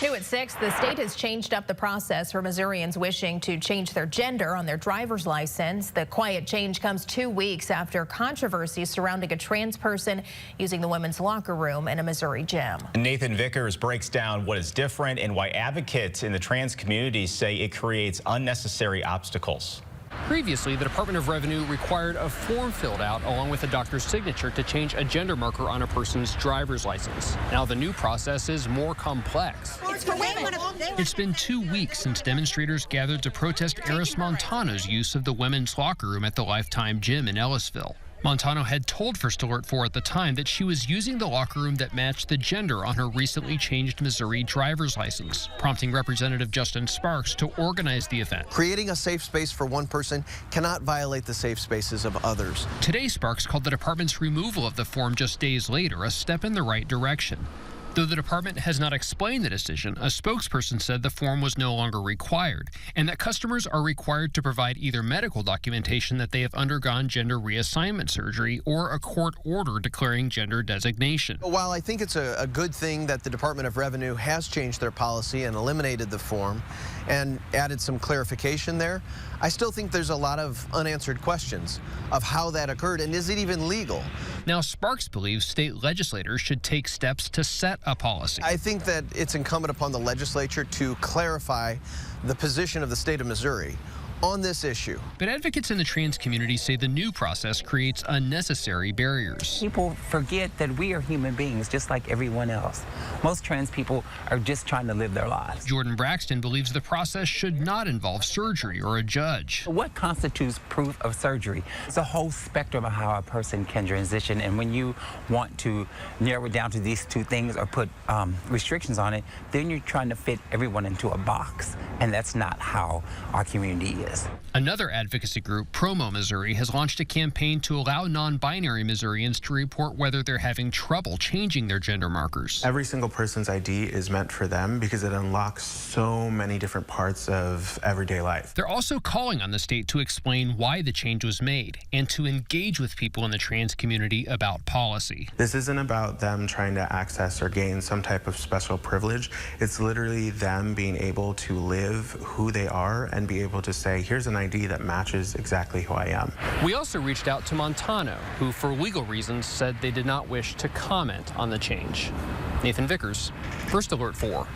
2 at 6, the state has changed up the process for Missourians wishing to change their gender on their driver's license. The quiet change comes 2 weeks after controversy surrounding a trans person using the women's locker room in a Missouri gym. Nathan Vickers breaks down what is different and why advocates in the trans community say it creates unnecessary obstacles. Previously, the Department of Revenue required a form filled out along with a doctor's signature to change a gender marker on a person's driver's license. Now the new process is more complex. It's been 2 weeks since demonstrators gathered to protest Eris Montano's use of the women's locker room at the Lifetime Gym in Ellisville. Montano had told First Alert 4 at the time that she was using the locker room that matched the gender on her recently changed Missouri driver's license, prompting Representative Justin Sparks to organize the event. Creating a safe space for one person cannot violate the safe spaces of others. Today, Sparks called the department's removal of the form just days later a step in the right direction. Though the department has not explained the decision, a spokesperson said the form was no longer required and that customers are required to provide either medical documentation that they have undergone gender reassignment surgery or a court order declaring gender designation. While I think it's a good thing that the Department of Revenue has changed their policy and eliminated the form and added some clarification there, I still think there's a lot of unanswered questions of how that occurred and is it even legal? Now, Sparks believes state legislators should take steps to set a policy. I think that it's incumbent upon the legislature to clarify the position of the state of Missouri on this issue. But advocates in the trans community say the new process creates unnecessary barriers. People forget that we are human beings just like everyone else. Most trans people are just trying to live their lives. Jordan Braxton believes the process should not involve surgery or a judge. What constitutes proof of surgery? It's a whole spectrum of how a person can transition, and when you want to narrow it down to these two things or put restrictions on it, then you're trying to fit everyone into a box, and that's not how our community is. Another advocacy group, Promo Missouri, has launched a campaign to allow non-binary Missourians to report whether they're having trouble changing their gender markers. Every single person's ID is meant for them because it unlocks so many different parts of everyday life. They're also calling on the state to explain why the change was made and to engage with people in the trans community about policy. This isn't about them trying to access or gain some type of special privilege. It's literally them being able to live who they are and be able to say, here's an ID that matches exactly who I am. We also reached out to Montano, who for legal reasons said they did not wish to comment on the change. Nathan Vickers, First Alert 4.